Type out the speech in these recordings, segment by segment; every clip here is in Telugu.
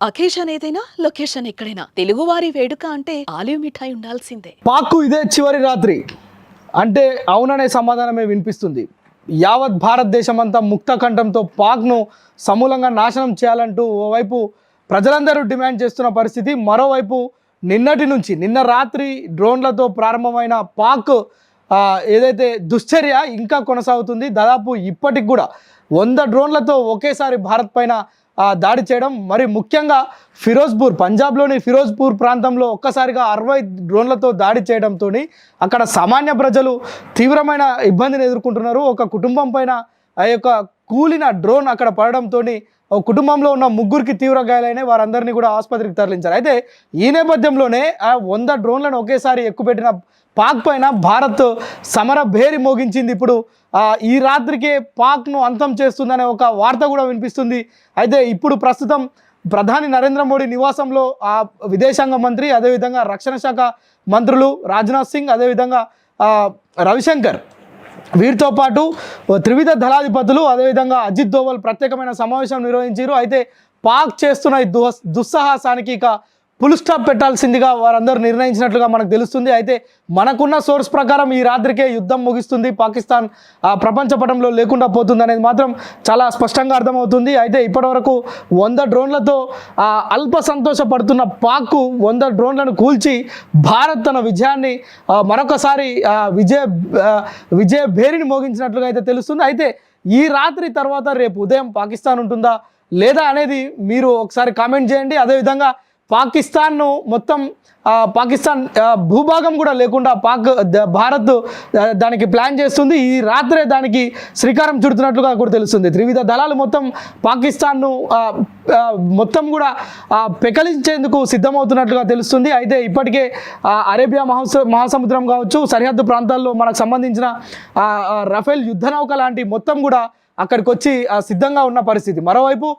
అకేషన్ ఏదైనా లొకేషన్ ఎక్కడైనా తెలుగువారి వేడుక అంటే ఆలివ్ మిఠాయి ఉండాల్సిందే. పాక్కు ఇదే చివరి రాత్రి అంటే అవుననే సమాధానమే వినిపిస్తుంది. యావత్ భారతదేశం అంతా ముక్తకంఠంతో పాక్ను సమూలంగా నాశనం చేయాలంటూ ఓవైపు ప్రజలందరూ డిమాండ్ చేస్తున్న పరిస్థితి, మరోవైపు నిన్న రాత్రి డ్రోన్లతో ప్రారంభమైన పాక్ ఏదైతే దుశ్చర్య ఇంకా కొనసాగుతుంది. దాదాపు ఇప్పటికి కూడా 100 డ్రోన్లతో ఒకేసారి భారత్ పైన దాడి చేయడం, మరి ముఖ్యంగా పంజాబ్లోని ఫిరోజ్పూర్ ప్రాంతంలో ఒక్కసారిగా 60 డ్రోన్లతో దాడి చేయడంతో అక్కడ సామాన్య ప్రజలు తీవ్రమైన ఇబ్బందిని ఎదుర్కొంటున్నారు. ఒక కుటుంబం పైన ఆ యొక్క కూలిన డ్రోన్ అక్కడ పడడంతో ఒక కుటుంబంలో ఉన్న 3కి తీవ్ర గాయాలైనాయి. వారందరినీ కూడా ఆసుపత్రికి తరలించారు. అయితే ఈ నేపథ్యంలోనే ఆ 100 డ్రోన్లను ఒకేసారి ఎక్కుపెట్టిన పాక్ పైన భారత్ సమర భేరి మోగించింది. ఇప్పుడు ఈ రాత్రికే పాక్ను అంతం చేస్తుందనే ఒక వార్త కూడా వినిపిస్తుంది. అయితే ఇప్పుడు ప్రస్తుతం ప్రధాని నరేంద్ర మోడీ నివాసంలో విదేశాంగ మంత్రి, అదేవిధంగా రక్షణ శాఖ మంత్రులు రాజ్నాథ్ సింగ్, అదేవిధంగా రవిశంకర్, వీరితో పాటు త్రివిధ దళాధిపతులు, అదేవిధంగా అజిత్ దోవల్ ప్రత్యేకమైన సమావేశం నిర్వహించారు. అయితే పాక్ చేస్తున్న ఈ దుస్సాహసానికి ఇక ఫుల్ స్టాప్ పెట్టాల్సిందిగా వారందరూ నిర్ణయించినట్లుగా మనకు తెలుస్తుంది. అయితే మనకున్న సోర్స్ ప్రకారం ఈ రాత్రికే యుద్ధం ముగిస్తుంది, పాకిస్తాన్ ప్రపంచ పటంలో లేకుండా పోతుంది అనేది మాత్రం చాలా స్పష్టంగా అర్థమవుతుంది. అయితే ఇప్పటివరకు 100 డ్రోన్లతో అల్ప సంతోషపడుతున్న పాక్ 100 డ్రోన్లను కూల్చి భారత్ తన విజయాన్ని మరొకసారి విజయ భేరిని మోగించినట్లుగా అయితే తెలుస్తుంది. అయితే ఈ రాత్రి తర్వాత రేపు ఉదయం పాకిస్తాన్ ఉంటుందా లేదా అనేది మీరు ఒకసారి కామెంట్ చేయండి. అదేవిధంగా పాకిస్తాన్ను మొత్తం పాకిస్తాన్ భూభాగం కూడా లేకుండా భారత్ దానికి ప్లాన్ చేస్తుంది. ఈ రాత్రే దానికి శ్రీకారం చుడుతున్నట్లుగా కూడా తెలుస్తుంది. త్రివిధ దళాలు మొత్తం పాకిస్తాన్ను మొత్తం కూడా పెకలించేందుకు సిద్ధమవుతున్నట్లుగా తెలుస్తుంది. అయితే ఇప్పటికే అరేబియా మహాసముద్రం కావచ్చు, సరిహద్దు ప్రాంతాల్లో మనకు సంబంధించిన రఫేల్ యుద్ధ నౌక లాంటి మొత్తం కూడా అక్కడికి వచ్చి సిద్ధంగా ఉన్న పరిస్థితి. మరోవైపు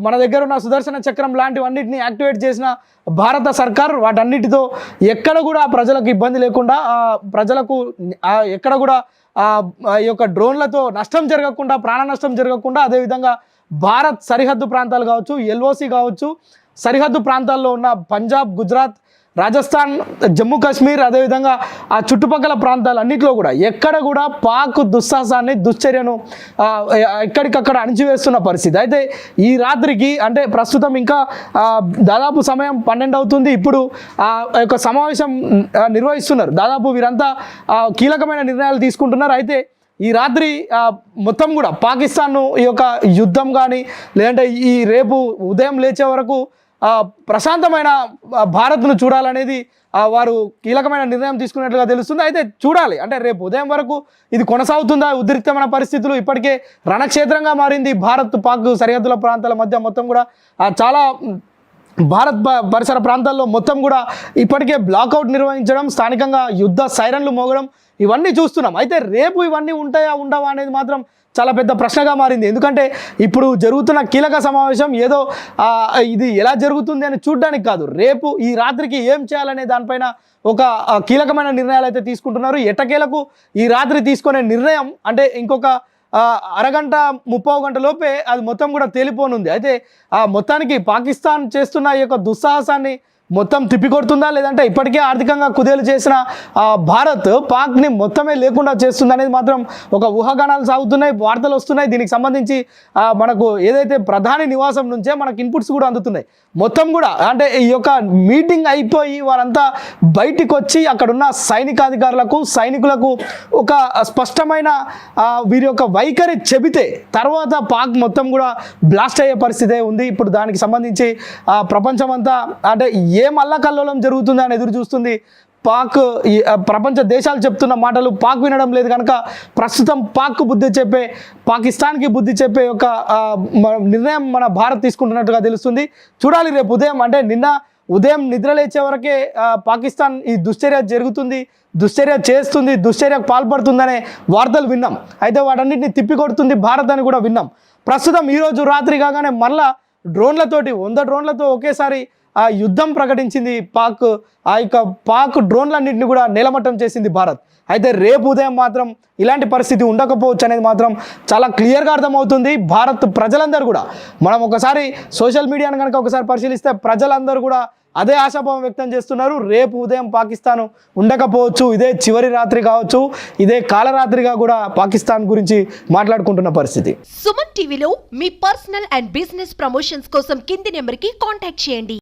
మన దగ్గర ఉన్న సుదర్శన చక్రం లాంటివన్నిటిని యాక్టివేట్ చేసిన భారత సర్కార్ వాటన్నిటితో ఎక్కడ కూడా ప్రజలకు ఇబ్బంది లేకుండా, ప్రజలకు ఎక్కడ కూడా ఈ యొక్క డ్రోన్లతో నష్టం జరగకుండా, ప్రాణ నష్టం జరగకుండా, అదేవిధంగా భారత్ సరిహద్దు ప్రాంతాలు కావచ్చు, ఎల్ఓసి కావచ్చు, సరిహద్దు ప్రాంతాల్లో ఉన్న పంజాబ్, గుజరాత్, రాజస్థాన్, జమ్మూ కాశ్మీర్, అదేవిధంగా ఆ చుట్టుపక్కల ప్రాంతాలన్నింటిలో కూడా ఎక్కడ కూడా పాక్ దుస్సాహసాన్ని, దుశ్చర్యను ఎక్కడికక్కడ అణిచివేస్తున్న పరిస్థితి. అయితే ఈ రాత్రికి అంటే ప్రస్తుతం ఇంకా దాదాపు సమయం 12 అవుతుంది. ఇప్పుడు యొక్క సమావేశం నిర్వహిస్తున్నారు. దాదాపు వీరంతా కీలకమైన నిర్ణయాలు తీసుకుంటున్నారు. అయితే ఈ రాత్రి మొత్తం కూడా పాకిస్తాన్ను ఈ యొక్క యుద్ధం కానీ లేదంటే ఈ రేపు ఉదయం లేచే వరకు ప్రశాంతమైన భారత్ను చూడాలనేది వారు కీలకమైన నిర్ణయం తీసుకున్నట్లుగా తెలుస్తుంది. అయితే చూడాలి, అంటే రేపు ఉదయం వరకు ఇది కొనసాగుతుందా? ఉద్రిక్తమైన పరిస్థితులు ఇప్పటికే రణక్షేత్రంగా మారింది. భారత్ పాక్ సరిహద్దుల ప్రాంతాల మధ్య మొత్తం కూడా చాలా భారత్ పరిసర ప్రాంతాల్లో మొత్తం కూడా ఇప్పటికే బ్లాక్అవుట్ నిర్వహించడం, స్థానికంగా యుద్ధ సైరన్లు మోగడం ఇవన్నీ చూస్తున్నాం. అయితే రేపు ఇవన్నీ ఉంటాయా ఉండవా అనేది మాత్రం చాలా పెద్ద ప్రశ్నగా మారింది. ఎందుకంటే ఇప్పుడు జరుగుతున్న కీలక సమావేశం ఏదో ఇది ఎలా జరుగుతుంది అని చూడడానికి కాదు, రేపు ఈ రాత్రికి ఏం చేయాలనే దానిపైన ఒక కీలకమైన నిర్ణయాలు అయితే తీసుకుంటున్నారు. ఎట్టకేలకు ఈ రాత్రి తీసుకునే నిర్ణయం అంటే ఇంకొక అరగంట 30 గంట లోపే అది మొత్తం కూడా తేలిపోనుంది. అయితే మొత్తానికి పాకిస్తాన్ చేస్తున్న ఈ యొక్క దుస్సాహసాన్ని మొత్తం తిప్పికొడుతుందా, లేదంటే ఇప్పటికే ఆర్థికంగా కుదేలు చేసిన భారత్ పాక్ని మొత్తమే లేకుండా చేస్తుంది అనేది మాత్రం ఒక ఊహాగానాలు సాగుతున్నాయి, వార్తలు వస్తున్నాయి. దీనికి సంబంధించి మనకు ఏదైతే ప్రధాని నివాసం నుంచే మనకు ఇన్పుట్స్ కూడా అందుతున్నాయి. మొత్తం కూడా అంటే ఈ యొక్క మీటింగ్ అయిపోయి వారంతా బయటికి వచ్చి అక్కడున్న సైనికులకు ఒక స్పష్టమైన వీరి యొక్క వైఖరి చెబితే తర్వాత పాక్ మొత్తం కూడా బ్లాస్ట్ అయ్యే పరిస్థితి ఉంది. ఇప్పుడు దానికి సంబంధించి ప్రపంచం అంతా అంటే ఏం అల్లకల్లోలం జరుగుతుందా అని ఎదురు చూస్తుంది. పాక్ ప్రపంచ దేశాలు చెప్తున్న మాటలు పాక్ వినడం లేదు కనుక ప్రస్తుతం పాక్కు బుద్ధి చెప్పే, పాకిస్తాన్కి బుద్ధి చెప్పే ఒక నిర్ణయం మన భారత్ తీసుకుంటున్నట్టుగా తెలుస్తుంది. చూడాలి రేపు ఉదయం, అంటే నిన్న ఉదయం నిద్ర లేచే వరకే పాకిస్తాన్ ఈ దుశ్చర్య జరుగుతుంది, దుశ్చర్య చేస్తుంది, దుశ్చర్యకు పాల్పడుతుందనే వార్తలు విన్నాం. అయితే వాటన్నిటిని తిప్పికొడుతుంది భారత్ అని కూడా విన్నాం. ప్రస్తుతం ఈరోజు రాత్రి కాగానే మళ్ళా డ్రోన్లతోటి 100 డ్రోన్లతో ఒకేసారి ఆ యుద్ధం ప్రకటించింది పాక్. ఆ యొక్క పాక్ డ్రోన్లన్నింటినీ కూడా నేలమట్టం చేసింది భారత్. అయితే రేపు ఉదయం మాత్రం ఇలాంటి పరిస్థితి ఉండకపోవచ్చు అనేది మాత్రం చాలా క్లియర్గా అర్థమవుతుంది. భారత్ ప్రజలందరూ కూడా మనం ఒకసారి సోషల్ మీడియాను కనుక ఒకసారి పరిశీలిస్తే ప్రజలందరూ కూడా అదే ఆశాభావం వ్యక్తం చేస్తున్నారు. రేపు ఉదయం పాకిస్తాన్ ఉండకపోవచ్చు, ఇదే చివరి రాత్రి కావచ్చు, ఇదే కాలరాత్రిగా కూడా పాకిస్తాన్ గురించి మాట్లాడుకుంటున్న పరిస్థితి. సుమన్ టీవీలో మీ పర్సనల్ అండ్ బిజినెస్ ప్రమోషన్స్ కోసం కింది నెంబర్కి కాంటాక్ట్ చేయండి.